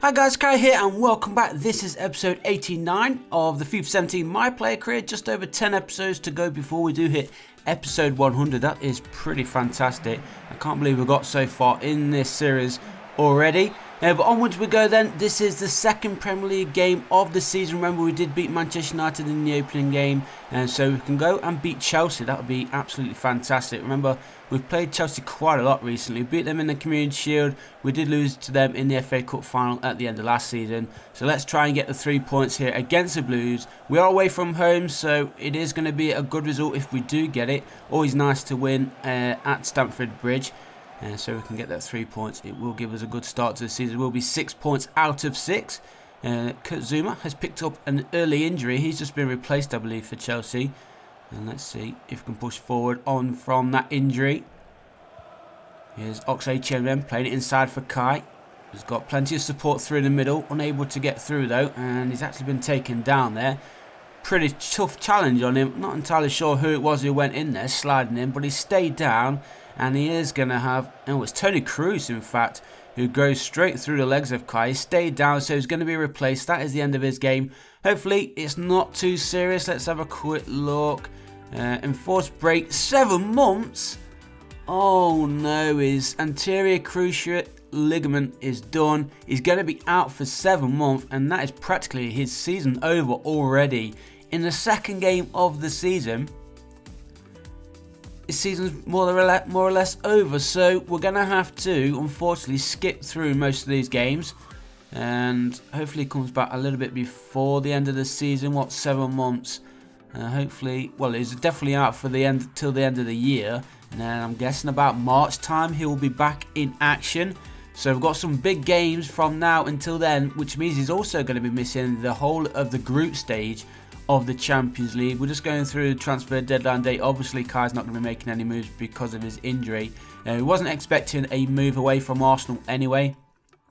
Hi guys, Kai here and welcome back. This is episode 89 of the FIFA 17 My Player career. Just over 10 episodes to go before we do hit episode 100. That is pretty fantastic. I can't believe we got so far in this series already. But onwards we go then. This is the second Premier League game of the season. Remember, we did beat Manchester United in the opening game, and so we can go and beat Chelsea. That would be absolutely fantastic. Remember, we've played Chelsea quite a lot recently. We beat them in the Community Shield. We did lose to them in the FA Cup final at the end of last season. So let's try and get the 3 points here against the Blues. We are away from home, so it is going to be a good result if we do get it. Always nice to win at Stamford Bridge. So we can get that 3 points. It will give us a good start to the season. We'll be 6 points out of 6. Kurt Zuma has picked up an early injury. He's just been replaced, I believe, for Chelsea. And let's see if we can push forward on from that injury. Here's Oxlade-Chamberlain playing it inside for Kai. He's got plenty of support through the middle. Unable to get through though. And he's actually been taken down there. Pretty tough challenge on him. Not entirely sure who it was who went in there sliding in. But he stayed down. And he is going to have, oh, it's Tony Cruz, in fact, who goes straight through the legs of Kai. He stayed down, so he's going to be replaced. That is the end of his game. Hopefully, it's not too serious. Let's have a quick look. Enforced break, 7 months. Oh, no, his anterior cruciate ligament is done. He's going to be out for 7 months, and that is practically his season over already. In the second game of the season, his season's more or less over, so we're going to have to, unfortunately, skip through most of these games. And hopefully he comes back a little bit before the end of the season. What, 7 months? Hopefully, well, he's definitely out for the end till the end of the year. And then I'm guessing about March time he will be back in action. So we've got some big games from now until then, which means he's also going to be missing the whole of the group stage of the Champions League. We're just going through the transfer deadline day. Obviously, Kai's not going to be making any moves because of his injury. He wasn't expecting a move away from Arsenal anyway.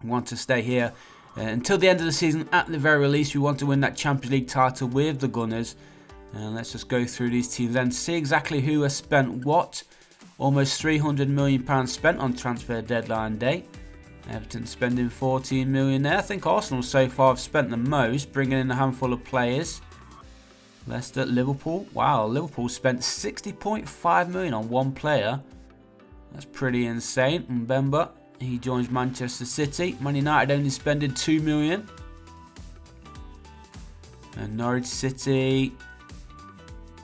We want to stay here until the end of the season. At the very least, we want to win that Champions League title with the Gunners. Let's just go through these teams and see exactly who has spent what. Almost £300 million spent on transfer deadline day. Everton spending 14 million there. I think Arsenal so far have spent the most, bringing in a handful of players. Leicester, Liverpool. Wow, Liverpool spent 60.5 million on one player. That's pretty insane. Mbemba, he joins Manchester City. Man United only spending 2 million. And Norwich City,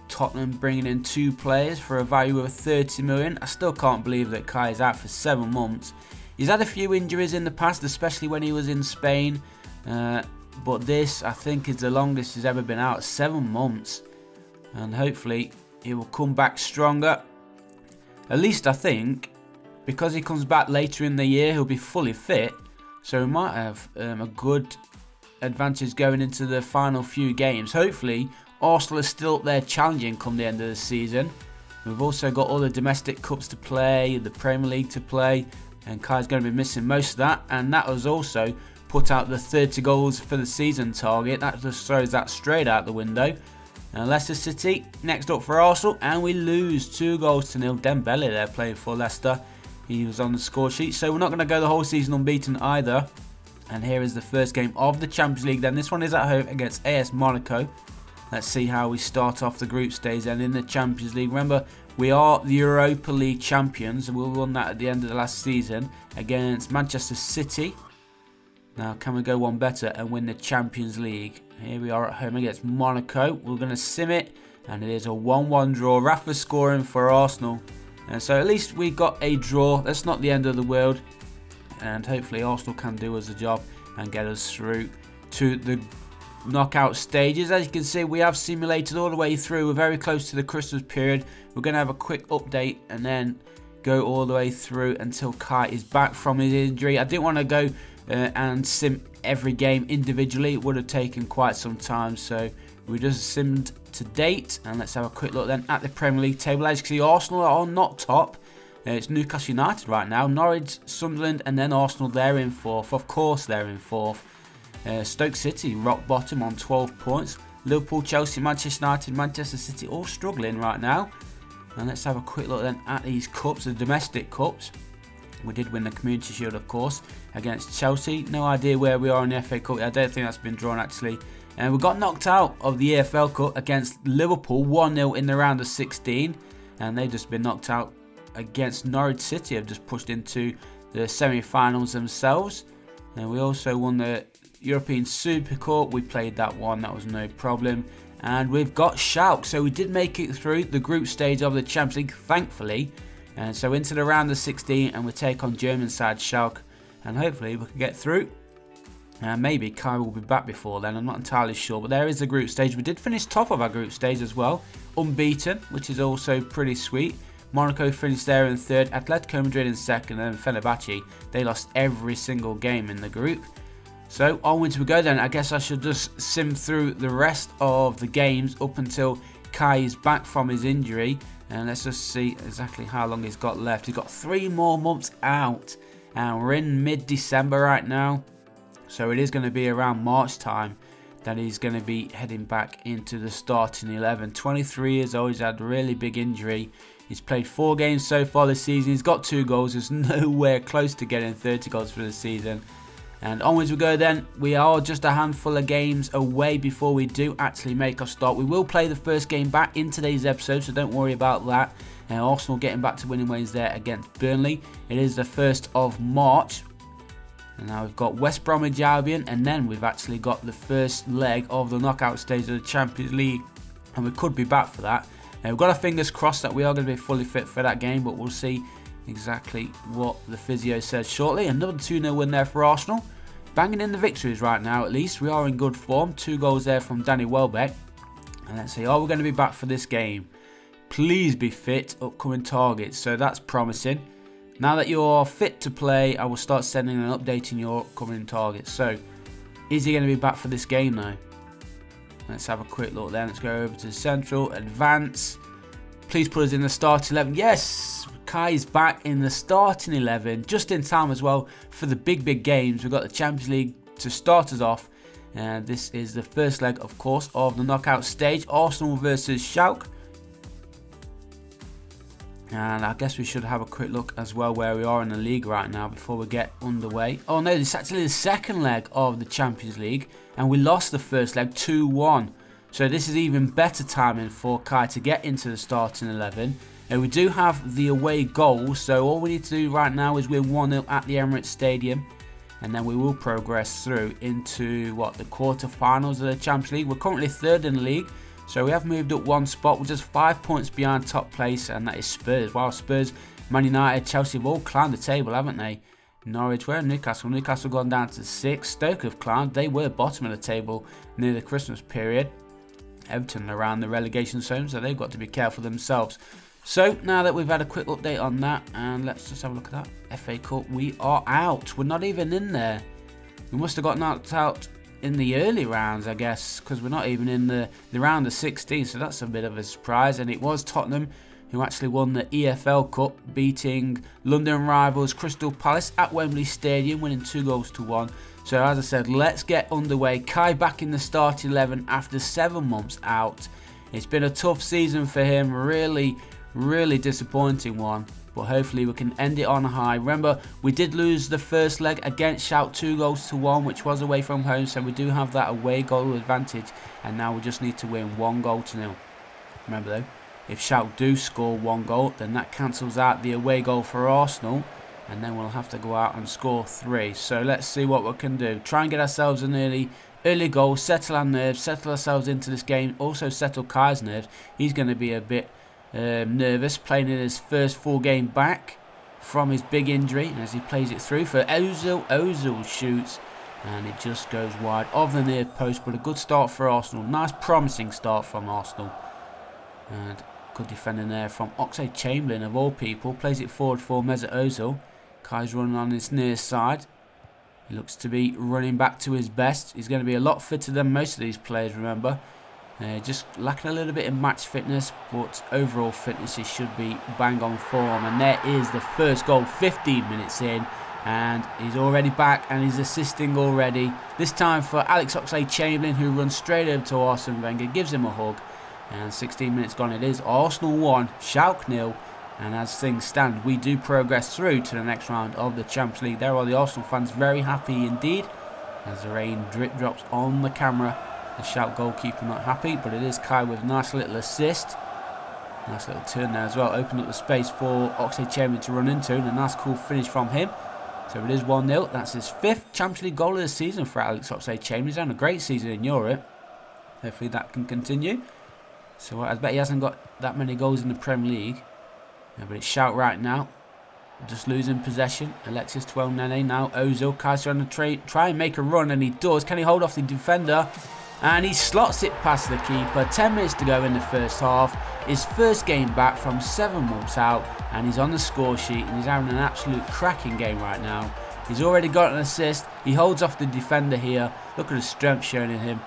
Tottenham bringing in 2 players for a value of 30 million. I still can't believe that Kai is out for 7 months. He's had a few injuries in the past, especially when he was in Spain. But this, I think, is the longest he's ever been out, 7 months. And hopefully, he will come back stronger. At least, I think, because he comes back later in the year, he'll be fully fit. So he might have a good advantage going into the final few games. Hopefully, Arsenal is still up there challenging come the end of the season. We've also got all the domestic cups to play, the Premier League to play. And Kai's going to be missing most of that. And that was also put out the 30 goals for the season target. That just throws that straight out the window. Leicester City next up for Arsenal, and we lose 2-0. Dembele there playing for Leicester. He was on the score sheet, so we're not going to go the whole season unbeaten either. And here is the first game of the Champions League. Then this one is at home against AS Monaco. Let's see how we start off the group stage then in the Champions League. Remember, we are the Europa League champions, and we won that at the end of the last season against Manchester City. Now, can we go one better and win the Champions League? Here we are at home against Monaco. We're going to sim it, and it is a 1-1 draw. Rafa scoring for Arsenal. And so at least we got a draw. That's not the end of the world. And hopefully Arsenal can do us a job and get us through to the knockout stages. As you can see, we have simulated all the way through. We're very close to the Christmas period. We're going to have a quick update and then go all the way through until Kai is back from his injury. I didn't want to go and sim every game individually. It would have taken quite some time, so we just simmed to date. And let's have a quick look then at the Premier League table. As you can see, Arsenal are not top. It's Newcastle United right now, Norwich, Sunderland, and then Arsenal. They're in 4th. Of course they're in 4th. Stoke City rock bottom on 12 points. Liverpool, Chelsea, Manchester United, Manchester City all struggling right now. And let's have a quick look then at these cups, the domestic cups. We did win the Community Shield, of course, against Chelsea. No idea where we are in the FA Cup. I don't think that's been drawn, actually. And we got knocked out of the EFL Cup against Liverpool 1-0 in the round of 16. And they've just been knocked out against Norwich City. Have just pushed into the semi-finals themselves. And we also won the European Super Cup. We played that one. That was no problem. And we've got Schalke. So we did make it through the group stage of the Champions League, thankfully. And so into the round of 16, and we take on German side Schalke. And hopefully we can get through. And maybe Kai will be back before then, I'm not entirely sure. But there is the group stage. We did finish top of our group stage as well. Unbeaten, which is also pretty sweet. Monaco finished there in third. Atletico Madrid in second. And then Fenerbahce, they lost every single game in the group. So onwards we go then. I guess I should just sim through the rest of the games up until Kai is back from his injury. And let's just see exactly how long he's got left. He's got 3 more months out. And we're in mid-December right now. So it is going to be around March time that he's going to be heading back into the starting 11. 23 years old, he's had a really big injury. He's played 4 games so far this season. He's got 2 goals. There's nowhere close to getting 30 goals for the season. And onwards we go then. We are just a handful of games away before we do actually make our start. We will play the first game back in today's episode, so don't worry about that. Arsenal getting back to winning ways there against Burnley. It is the 1st of March. And now we've got West Bromwich Albion, and then we've actually got the first leg of the knockout stage of the Champions League, and we could be back for that. We've got our fingers crossed that we are going to be fully fit for that game, but we'll see exactly what the physio says shortly. Another 2-0 win there for Arsenal. Banging in the victories right now, at least. We are in good form. 2 goals there from Danny Welbeck. And let's see, are we going to be back for this game? Please be fit, upcoming targets. So that's promising. Now that you're fit to play, I will start sending and updating your upcoming targets. So, is he going to be back for this game though? Let's have a quick look then. Let's go over to Central, Advance. Please put us in the starting 11. Yes! Kai is back in the starting 11. Just in time as well for the big games. We've got the Champions League to start us off. And this is the first leg, of course, of the knockout stage. Arsenal versus Schalke. And I guess we should have a quick look as well where we are in the league right now before we get underway. Oh no, this is actually the second leg of the Champions League. And we lost the first leg 2-1. So this is even better timing for Kai to get into the starting 11. And we do have the away goal. So all we need to do right now is win 1-0 at the Emirates Stadium. And then we will progress through into, the quarterfinals of the Champions League. We're currently 3rd in the league. So we have moved up 1 spot. We're just 5 points behind top place, and that is Spurs. Wow, Spurs, Man United, Chelsea have all climbed the table, haven't they? Norwich, where Newcastle? Newcastle gone down to 6. Stoke have climbed. They were bottom of the table near the Christmas period. Everton around the relegation zone, so they've got to be careful themselves. So now that we've had a quick update on that, and let's just have a look at that. FA Cup, we are out. We're not even in there. We must have got knocked out in the early rounds, I guess, because we're not even in the round of 16, so that's a bit of a surprise. And it was Tottenham who actually won the EFL Cup, beating London rivals Crystal Palace at Wembley Stadium, winning 2-1. So as I said, let's get underway. Kai back in the starting 11 after 7 months out. It's been a tough season for him, really disappointing one. But hopefully we can end it on a high. Remember, we did lose the first leg against Schalke 2-1, which was away from home. So we do have that away goal advantage. And now we just need to win 1-0. Remember though, if Schalke do score 1 goal, then that cancels out the away goal for Arsenal. And then we'll have to go out and score 3. So let's see what we can do. Try and get ourselves an early goal, settle our nerves, settle ourselves into this game. Also settle Kai's nerves. He's going to be a bit nervous, playing in his first full game back from his big injury, and as he plays it through for Ozil shoots, and it just goes wide of the near post. But a good start for Arsenal, nice promising start from Arsenal, and good defending there from Oxlade-Chamberlain of all people. Plays it forward for Mesut Ozil. Kai's running on his near side. He looks to be running back to his best. He's going to be a lot fitter than most of these players, remember. Just lacking a little bit in match fitness, but overall fitness he should be bang on form. And there is the first goal, 15 minutes in, and he's already back and he's assisting already. This time for Alex Oxlade-Chamberlain, who runs straight over to Arsene Wenger, gives him a hug, and 16 minutes gone. It is Arsenal 1, Schalke 0, And as things stand, we do progress through to the next round of the Champions League. There are the Arsenal fans very happy indeed, as the rain drip drops on the camera. The Shout goalkeeper not happy, but it is Kai with a nice little assist. Nice little turn there as well. Opened up the space for Oxlade-Chamberlain to run into, and a nice cool finish from him. So it is 1-0. That's his 5th Champions League goal of the season for Alex Oxlade-Chamberlain. He's having a great season in Europe. Hopefully that can continue. So I bet he hasn't got that many goals in the Premier League. Yeah, but it's Shout right now. Just losing possession. Alexis Tuel-Nene now. Ozil. Kai's trying to try and make a run, and he does. Can he hold off the defender? And he slots it past the keeper. 10 minutes to go in the first half. His first game back from 7 months out, and he's on the score sheet, and he's having an absolute cracking game right now. He's already got an assist. He holds off the defender here. Look at the strength shown in him.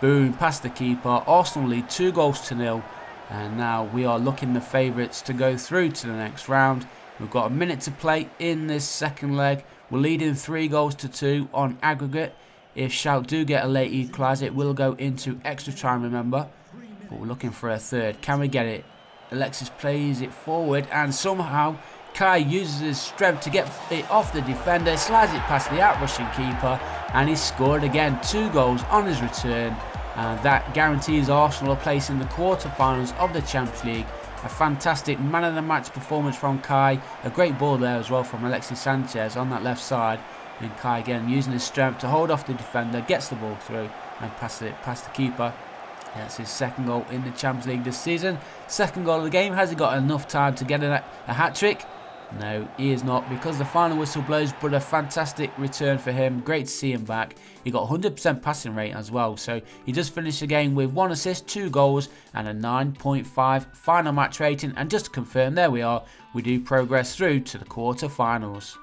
Boom, past the keeper. Arsenal lead 2-0. And now we are looking the favourites to go through to the next round. We've got a minute to play in this second leg. We're leading 3-2 on aggregate. If Shout do get a late equaliser, it will go into extra time, remember. But we're looking for a third. Can we get it? Alexis plays it forward, and somehow Kai uses his strength to get it off the defender, slides it past the out-rushing keeper, and he scored again. 2 goals on his return. And that guarantees Arsenal a place in the quarter-finals of the Champions League. A fantastic man-of-the-match performance from Kai. A great ball there as well from Alexis Sanchez on that left side. And Kai again using his strength to hold off the defender, gets the ball through and passes it past the keeper. That's his 2nd goal in the Champions League this season. 2nd goal of the game. Has he got enough time to get a hat-trick? No, he is not, because the final whistle blows, but a fantastic return for him. Great to see him back. He got 100% passing rate as well, so he does finish the game with 1 assist, 2 goals, and a 9.5 final match rating. And just to confirm, there we are, we do progress through to the quarter-finals.